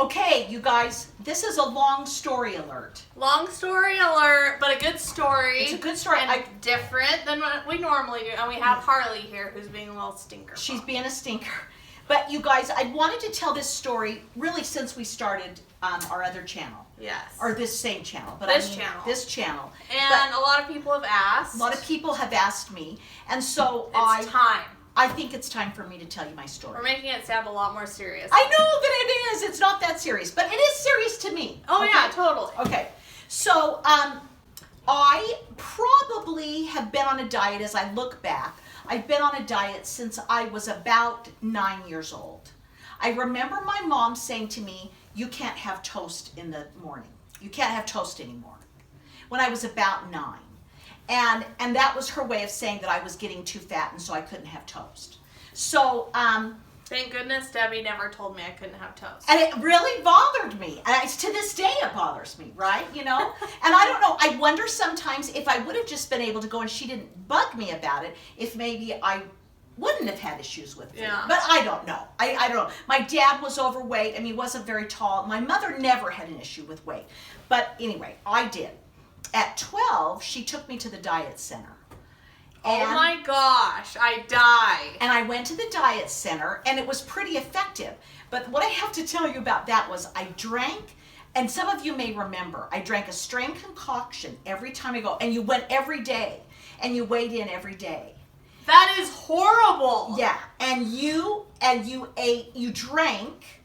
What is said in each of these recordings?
Okay, you guys, this is a long story alert. Long story alert, but a good story. It's a good story. And different than what we normally do. And we have Harley here who's being a little stinker. She's being a stinker. But you guys, I wanted to tell this story really since we started our other channel. Yes. Or this same channel. But This I mean, channel. This channel. And a lot of people have asked. A lot of people have asked me. And so It's time. I think it's time for me to tell you my story. We're making it sound a lot more serious. I know that it is. It's not that serious. But it is serious to me. Oh, okay? yeah, totally. Okay. So, I probably have been on a diet as I look back. I've been on a diet since I was about 9 years old. I remember my mom saying to me, you can't have toast in the morning. You can't have toast anymore. When I was about 9. And that was her way of saying that I was getting too fat and so I couldn't have toast. So, thank goodness Debbie never told me I couldn't have toast. and it really bothered me. And to this day it bothers me, right? You know? And I don't know, I wonder sometimes if I would have just been able to go and she didn't bug me about it, if maybe I wouldn't have had issues with it. Yeah. But I don't know. I don't know. My dad was overweight. I mean, he wasn't very tall. My mother never had an issue with weight. But anyway, I did. At 12, she took me to the diet center. Oh my gosh, I die. And I went to the diet center, and it was pretty effective. But what I have to tell you about that was I drank, and some of you may remember, I drank a strain concoction every time I go, and you went every day, and you weighed in every day. That is horrible. Yeah, and you drank,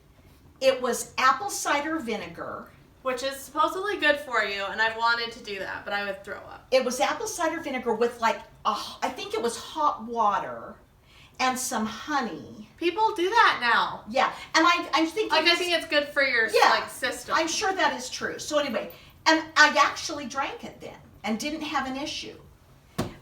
it was apple cider vinegar. Which is supposedly good for you, and I've wanted to do that, but I would throw up. It was apple cider vinegar with I think it was hot water and some honey. People do that now. Yeah, and I'm thinking... I think it's good for your system. I'm sure that is true. So anyway, and I actually drank it then and didn't have an issue.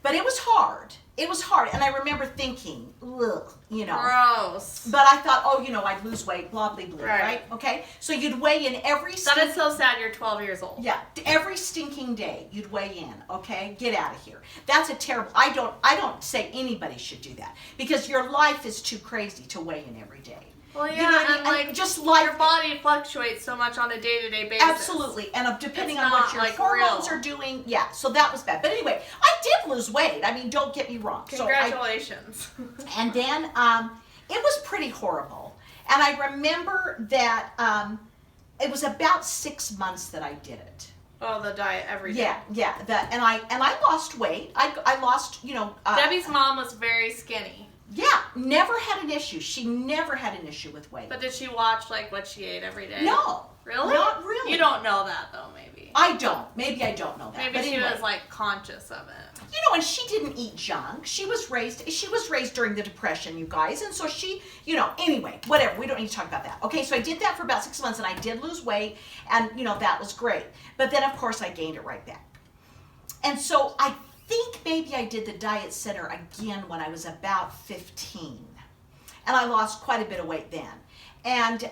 But it was hard. It was hard, and I remember thinking, ugh, you know. Gross. But I thought, oh, you know, I'd lose weight, blah, blah, blah, right? Okay? So you'd weigh in every... That is so sad you're 12 years old. Yeah, every stinking day you'd weigh in, okay? Get out of here. That's a terrible... I don't say anybody should do that, because your life is too crazy to weigh in every day. Well, yeah, you know what I mean? like, just life, your body fluctuates so much on a day-to-day basis. Absolutely, and depending It's on what not, your like, hormones real. are doing, yeah, so that was bad. But anyway, I did lose weight. I mean, don't get me wrong. Congratulations. And then it was pretty horrible. And I remember that it was about 6 months that I did it. Oh, the diet every day. Yeah. And I lost weight. I lost, you know. Debbie's mom was very skinny. Yeah, never had an issue. She never had an issue with weight. But did she watch like what she ate every day? No. Really? Not really. You don't know that though, maybe. I don't. Maybe I don't know that. Maybe but she anyway. was like conscious of it. You know, and she didn't eat junk. She was raised during the Depression, you guys. And so she, you know, anyway, whatever. We don't need to talk about that. Okay, so I did that for about 6 months, and I did lose weight, and, you know, that was great. But then, of course, I gained it right back. And so I think maybe I did the diet center again when I was about 15. And I lost quite a bit of weight then. And,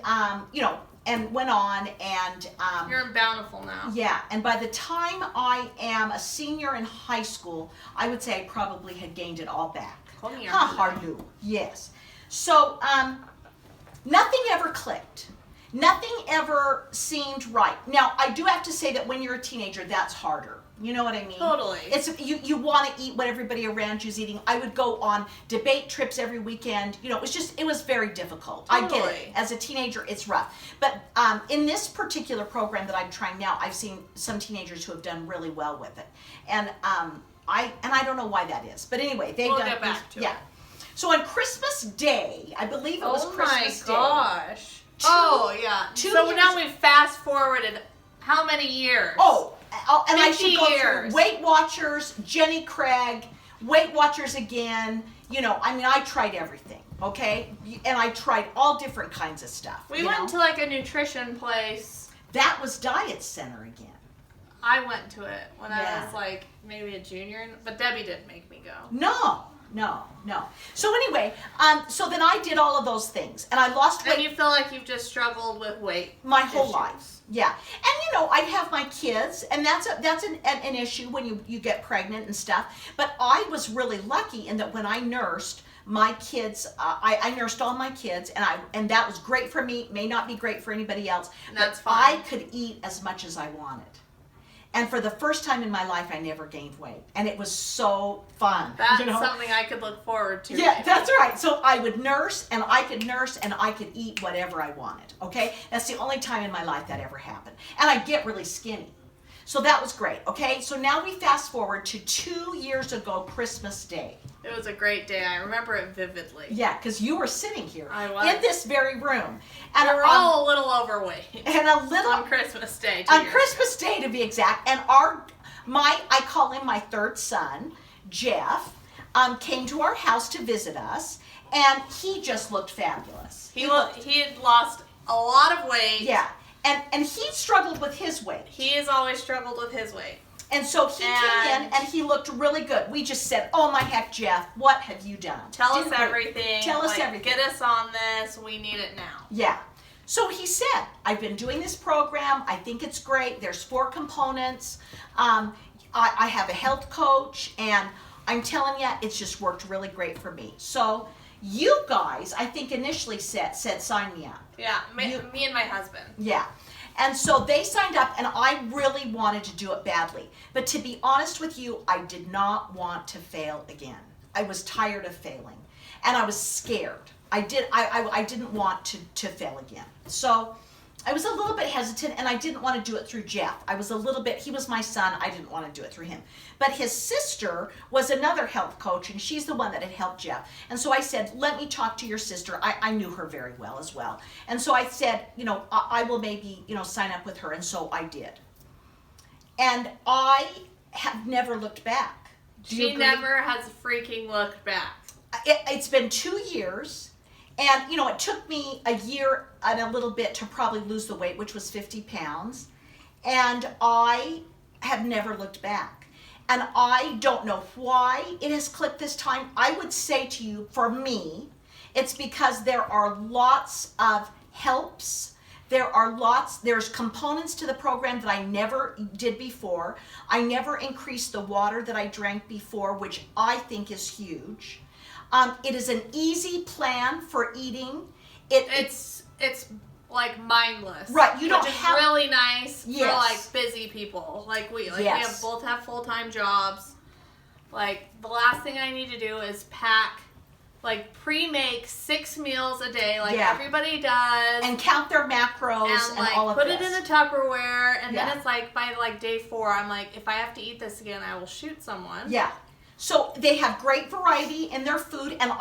you know, and went on and... You're in Bountiful now. Yeah, and by the time I am a senior in high school, I would say I probably had gained it all back. Hardu. Yes. So, nothing ever clicked. Nothing ever seemed right. Now, I do have to say that when you're a teenager, that's harder. You know what I mean? Totally. It's you want to eat what everybody around you's eating. I would go on debate trips every weekend. You know, it was very difficult. Totally. I get it. As a teenager, it's rough. But in this particular program that I'm trying now, I've seen some teenagers who have done really well with it. And I don't know why that is. But anyway, they've We'll done get back to it. So on Christmas Day, I believe it was Christmas Day. Oh my gosh. Oh yeah. So now we've fast forwarded how many years? And I should go 50 years. through Weight Watchers, Jenny Craig, Weight Watchers again. You know, I mean, I tried everything, okay? And I tried all different kinds of stuff. We went to like a nutrition place. That was Diet Center again. I went to it when I was like maybe a junior, but Debbie didn't make me go. No. So anyway, so then I did all of those things, and I lost weight. And you feel like you've just struggled with weight my whole issues. life. Yeah. And you know, I have my kids, and that's an issue when you get pregnant and stuff. But I was really lucky in that when I nursed, my kids, I nursed all my kids, and that was great for me. May not be great for anybody else, That's but fine. I could eat as much as I wanted. And for the first time in my life, I never gained weight, and it was so fun. That's something I could look forward to. Yeah, that's right. So I would nurse, and I could eat whatever I wanted, okay? That's the only time in my life that ever happened. And I get really skinny. So that was great, okay? So now we fast forward to 2 years ago, Christmas Day. It was a great day. I remember it vividly. Yeah, because you were sitting here I was. in this very room. And we were all a little overweight. And a little... On Christmas Day, On Christmas Day, to be exact. And I call him my third son, Jeff, came to our house to visit us, and he just looked fabulous. He had lost a lot of weight. Yeah. And he struggled with his weight. He has always struggled with his weight. And so he came in and he looked really good. We just said, oh my heck, Jeff, what have you done? Tell us everything. Tell us everything. Get us on this. We need it now. Yeah. So he said, I've been doing this program. I think it's great. There's 4 components. I have a health coach, and I'm telling you, it's just worked really great for me. So you guys, I think initially said sign me up. Yeah, me and my husband. Yeah. And so they signed up, and I really wanted to do it badly. But to be honest with you, I did not want to fail again. I was tired of failing, and I was scared. I didn't want to fail again. So I was a little bit hesitant, and I didn't want to do it through Jeff. He was my son. I didn't want to do it through him. But his sister was another health coach, and she's the one that had helped Jeff. And so I said, let me talk to your sister. I knew her very well as well. And so I said, I will maybe, sign up with her. And so I did. And I have never looked back. She never has freaking looked back. It's been 2 years. And, it took me a year and a little bit to probably lose the weight, which was 50 pounds. And I have never looked back. And I don't know why it has clicked this time. I would say to you, for me, it's because there are lots of helps. There's components to the program that I never did before. I never increased the water that I drank before, which I think is huge. It is an easy plan for eating. It's like mindless. Right. You don't which is have really nice Yes. for like busy people. Like we Yes. both have full-time jobs. Like the last thing I need to do is pack, like pre-make 6 meals a day, like everybody does, and count their macros and like all of put this. it in a Tupperware, and Yeah. then it's like by like day 4, I'm like, if I have to eat this again, I will shoot someone. Yeah. So they have great variety in their food, and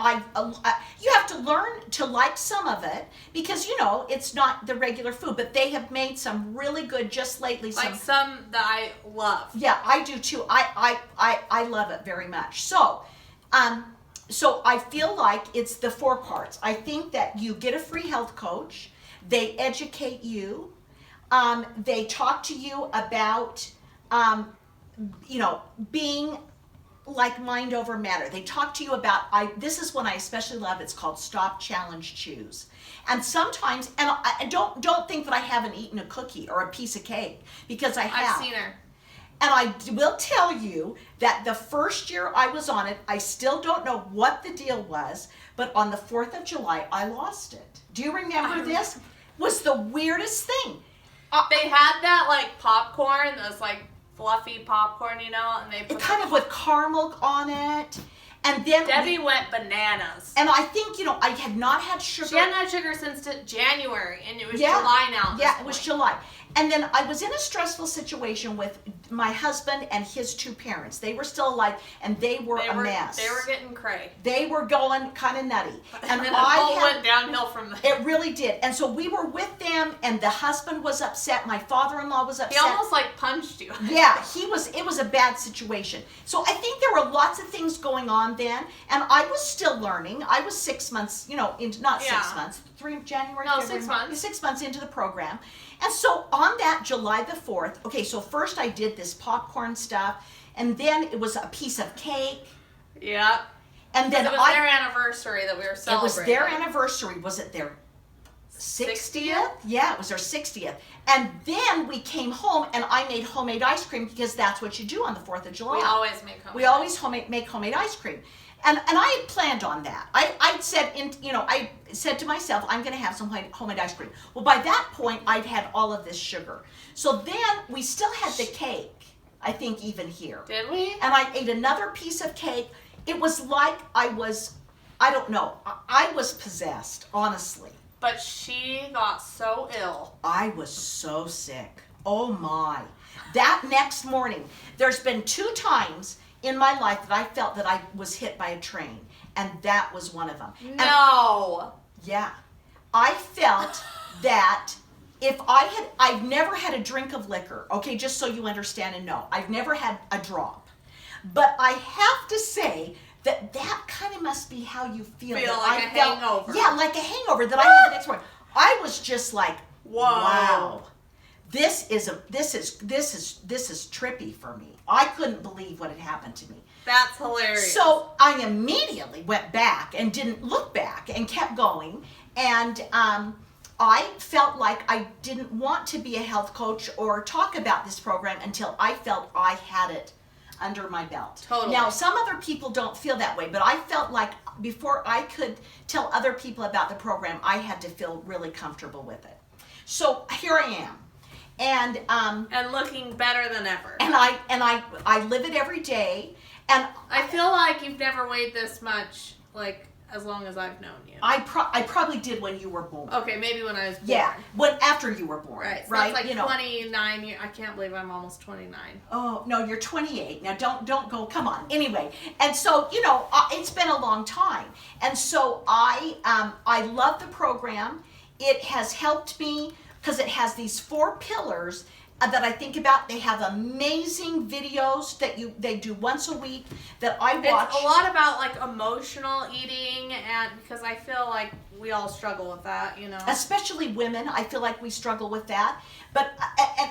you have to learn to like some of it because it's not the regular food, but they have made some really good just lately. Like some that I love. Yeah, I do too. I love it very much. So, so I feel like it's the 4 parts. I think that you get a free health coach. They educate you. They talk to you about, being like mind over matter. They talk to you about, this is one I especially love, it's called Stop, Challenge, Choose. And sometimes, and I don't think that I haven't eaten a cookie or a piece of cake, because I have. I've seen her. And I will tell you that the first year I was on it, I still don't know what the deal was, but on the 4th of July, I lost it. Do you remember this? It was the weirdest thing. They had that like popcorn, those like fluffy popcorn, and they put kind of with caramel on it. And then Debbie went bananas. And I think, I had not had sugar. She hadn't had sugar since January, and it was July now. Yeah, it was July. And then I was in a stressful situation with my husband and his 2 parents. They were still alive, and they were a mess. They were getting cray. They were going kind of nutty. And then it went downhill from there. It really did. And so we were with them, and the husband was upset. My father-in-law was upset. He almost like punched you. Yeah, it was a bad situation. So I think there were lots of things going on then, and I was still learning. I was 6 months, not 6 months, January, no, February, 6 months. 6 months into the program. And so on that July the 4th, okay, so first I did this popcorn stuff, and then it was a piece of cake. Yeah. And then it was their anniversary that we were celebrating. It was their anniversary. Was it their 60th? Yeah, it was their 60th. And then we came home, and I made homemade ice cream, because that's what you do on the 4th of July. We always make homemade. We always make homemade ice cream. And I had planned on that. I said to myself, I'm going to have some homemade ice cream. Well, by that point, I'd had all of this sugar. So then we still had the cake, I think, even here. Did we? And I ate another piece of cake. It was like I don't know, I was possessed, honestly. But she got so ill. I was so sick. Oh my. That next morning, there's been 2 times in my life that I felt that I was hit by a train. And that was one of them. No. Yeah. I felt that if I've never had a drink of liquor, okay, just so you understand and know. I've never had a drop. But I have to say that kind of must be how you feel. Like a hangover. Yeah, like a hangover that I had the next morning. I was just like, whoa. Wow. This is trippy for me. I couldn't believe what had happened to me. That's hilarious. So I immediately went back and didn't look back and kept going. And I felt like I didn't want to be a health coach or talk about this program until I felt I had it under my belt. Totally. Now, some other people don't feel that way, but I felt like before I could tell other people about the program, I had to feel really comfortable with it. So here I am. And looking better than ever. And I live it every day. And I feel like you've never weighed this much, like, as long as I've known you. I probably did when you were born. Okay, maybe when I was born. Yeah, after you were born. Right. So right. That's like 29 years. I can't believe I'm almost 29. Oh no, you're 28 now. Don't go. Come on. Anyway, and so it's been a long time, and so I love the program. It has helped me because it has these 4 pillars that I think about. They have amazing videos that they do once a week that I watch. It's a lot about like emotional eating, and because I feel like we all struggle with that, Especially women, I feel like we struggle with that. But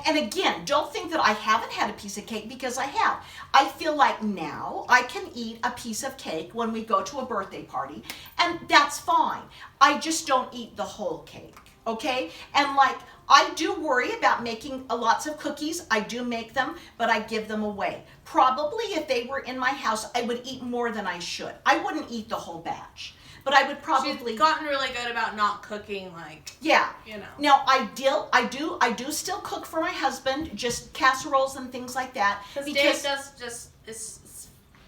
and again, don't think that I haven't had a piece of cake, because I have. I feel like now I can eat a piece of cake when we go to a birthday party, and that's fine. I just don't eat the whole cake. Okay? And like, I do worry about making lots of cookies. I do make them, but I give them away. Probably if they were in my house, I would eat more than I should. I wouldn't eat the whole batch, but I would probably. She's gotten really good about not cooking, like. Yeah. Now I do still cook for my husband, just casseroles and things like that. Because Dave is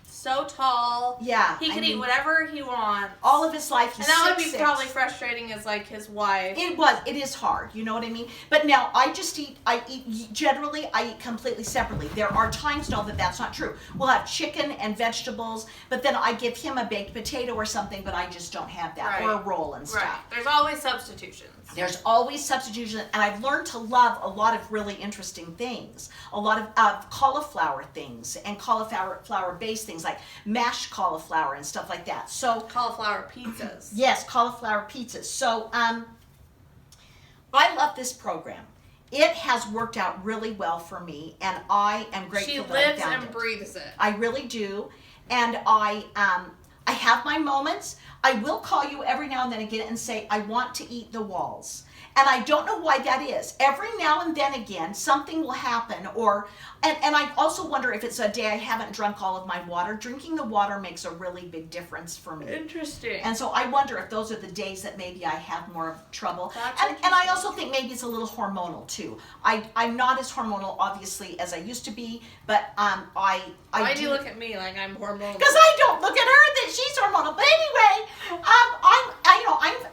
so tall. Yeah. He can eat whatever he wants. All of his life. He's and that would be 6'6". probably frustrating as like his wife. It is hard, you know what I mean? But now generally I eat completely separately. There are times, no, that's not true. We'll have chicken and vegetables, but then I give him a baked potato or something, but I just don't have that. Right. Or a roll and stuff. Right. There's always substitutions. There's always substitution, and I've learned to love a lot of really interesting things. A lot of cauliflower things and cauliflower-based things like mashed cauliflower and stuff like that. So cauliflower pizzas. Yes, cauliflower pizzas. So I love this program. It has worked out really well for me, and I am grateful She that lives I found and it. breathes it. I really do, and I have my moments. I will call you every now and then again and say, I want to eat the walls. And I don't know why that is. Every now and then again, something will happen, and I also wonder if it's a day I haven't drunk all of my water. Drinking the water makes a really big difference for me. Interesting. And so I wonder if those are the days that maybe I have more trouble. That's and I also think maybe it's a little hormonal too. I'm not as hormonal, obviously, as I used to be, but Why do you look at me like I'm hormonal? Because I don't look at her that she's hormonal. But anyway,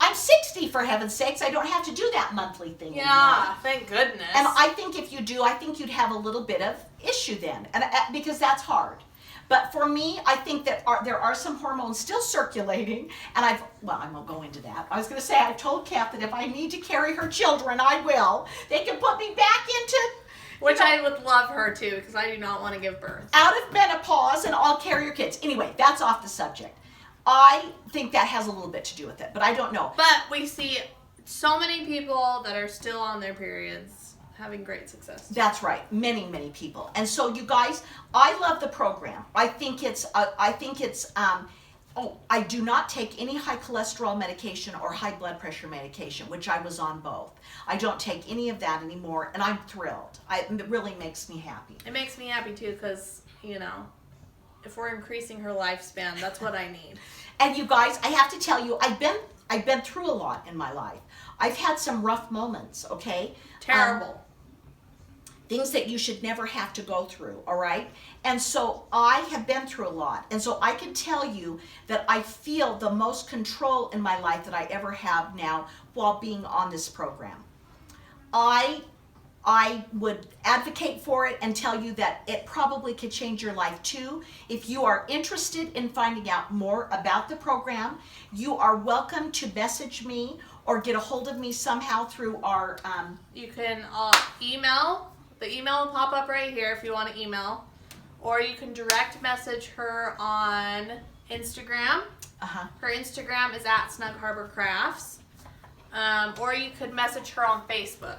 I'm 60 for heaven's sakes. I don't have to do that monthly thing anymore. Thank goodness. And I think if you do, I think you'd have a little bit of issue then, and because that's hard. But for me, I think that there are some hormones still circulating, and I won't go into that. I was going to say, I told Kath that if I need to carry her children, I will. They can put me back into... Which I would love her to, because I do not want to give birth. Out of menopause, and I'll carry your kids. Anyway, that's off the subject. I think that has a little bit to do with it, but I don't know. But we see so many people that are still on their periods having great success. That's right. Many, many people. And so you guys, I love the program. I think it's I do not take any high cholesterol medication or high blood pressure medication, which I was on both. I don't take any of that anymore, and I'm thrilled. It really makes me happy. It makes me happy too, because, if we're increasing her lifespan, that's what I need. And you guys, I have to tell you, I've been through a lot in my life. I've had some rough moments, okay? Terrible. Things that you should never have to go through, all right? And so I have been through a lot. And so I can tell you that I feel the most control in my life that I ever have now while being on this program. I would advocate for it and tell you that it probably could change your life too. If you are interested in finding out more about the program, you are welcome to message me or get a hold of me somehow through our... You can email. The email will pop up right here if you want to email. Or you can direct message her on Instagram. Her Instagram is at Snug Harbor Crafts. Or you could message her on Facebook.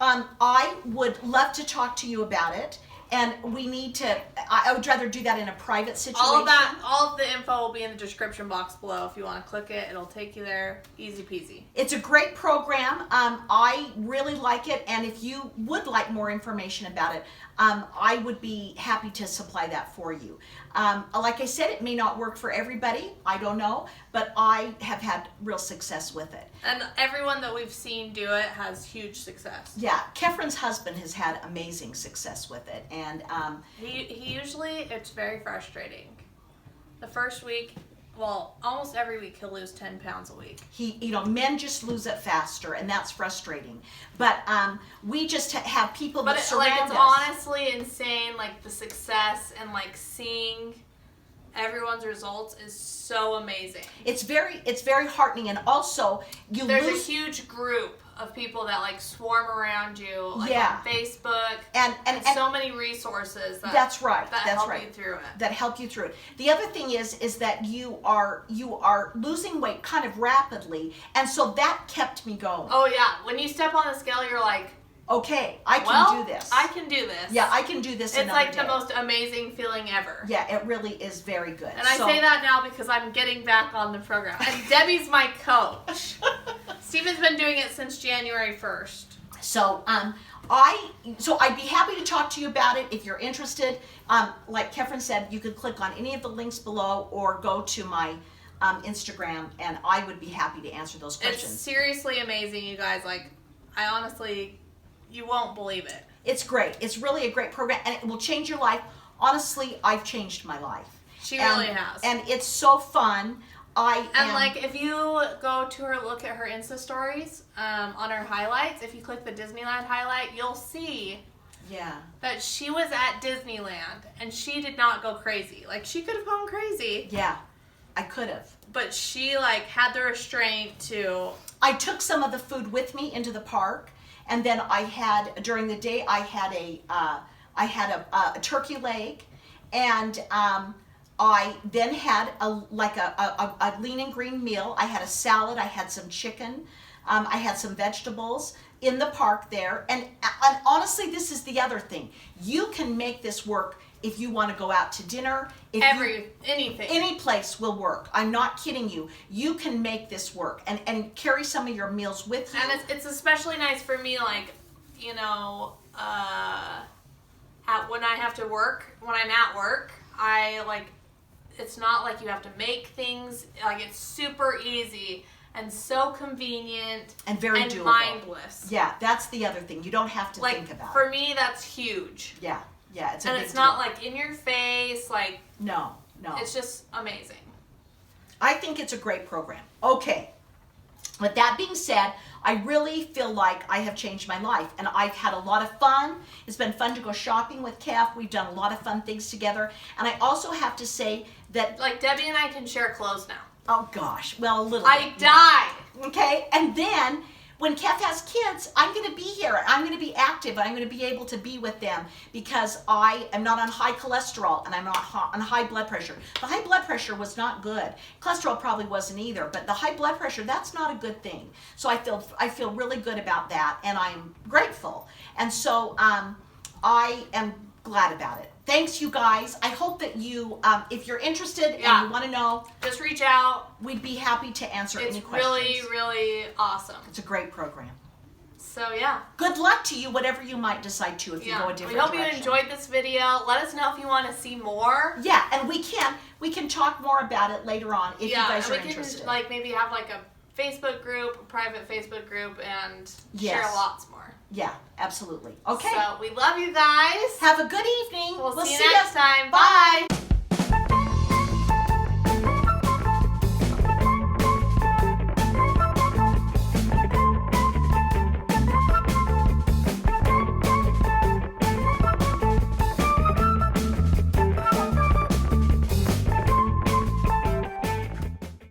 I would love to talk to you about it, and we need to, I would rather do that in a private situation. All of the info will be in the description box below. If you want to click it, it'll take you there. Easy peasy. It's a great program. I really like it, and if you would like more information about it, I would be happy to supply that for you. Like I said, it may not work for everybody. I don't know, but I have had real success with it. And everyone that we've seen do it has huge success. Yeah, Kefren's husband has had amazing success with it, and he usually, it's very frustrating. The first week, well, almost every week he'll lose 10 pounds a week. Men just lose it faster, and that's frustrating. But we just have people that surround us. It's honestly insane, like the success and like seeing everyone's results is so amazing. It's very heartening, and also there's a huge group of people that like swarm around you, like on Facebook, and so many resources that help you through it. That help you through it. The other thing is that you are losing weight kind of rapidly, and so that kept me going. Oh yeah, when you step on the scale, you're like, okay, I can do this. I can do this. Yeah, I can do this. It's like the most amazing feeling ever. Yeah, it really is very good. And I say that now because I'm getting back on the program. And Debbie's my coach. Steven's been doing it since January 1st. So I'd be happy to talk to you about it if you're interested. Like Kefren said, you could click on any of the links below or go to my Instagram, and I would be happy to answer those questions. It's seriously amazing, you guys. Like, I honestly, you won't believe it. It's great. It's really a great program, and it will change your life. Honestly, I've changed my life. She really has. And it's so fun. Like, if you go to her, look at her Insta stories, on her highlights, if you click the Disneyland highlight, you'll see that she was at Disneyland, and she did not go crazy. Like, she could have gone crazy. Yeah, I could have. But she, like, had the restraint to... I took some of the food with me into the park, and then during the day, I had a turkey leg, and I then had a lean and green meal. I had a salad. I had some chicken. I had some vegetables in the park there. And honestly, this is the other thing. You can make this work if you want to go out to dinner. Anything. Any place will work. I'm not kidding you. You can make this work and carry some of your meals with you. And it's especially nice for me, like, you know, when I have to work, when I'm at work, it's not like you have to make things. Like, it's super easy and so convenient and very doable. Mindless. Yeah, that's the other thing. You don't have to think about it. For me, that's huge. Yeah, it's a and big it's deal. not like in your face. Like, no. It's just amazing. I think it's a great program. Okay. With that being said, I really feel like I have changed my life, and I've had a lot of fun. It's been fun to go shopping with Kev. We've done a lot of fun things together, and I also have to say that... Like, Debbie and I can share clothes now. Oh, gosh. Well, a little I bit. died. Okay? And then, when Kev has kids, I'm going to be here. I'm going to be active. I'm going to be able to be with them because I am not on high cholesterol and I'm not on high blood pressure. The high blood pressure was not good. Cholesterol probably wasn't either, but the high blood pressure, that's not a good thing. So I feel really good about that, and I'm grateful. And so I am glad about it. Thanks, you guys. I hope that you, if you're interested and you want to know, just reach out. We'd be happy to answer any questions. It's really, really awesome. It's a great program. So yeah. Good luck to you, whatever you might decide to if you go a different direction. We hope you enjoyed this video. Let us know if you want to see more. Yeah, and we can talk more about it later on if you guys are interested. Yeah, we can maybe have a Facebook group, a private Facebook group, and share lots more. Yeah, absolutely. Okay. So we love you guys. Have a good evening. We'll see you next time. Bye.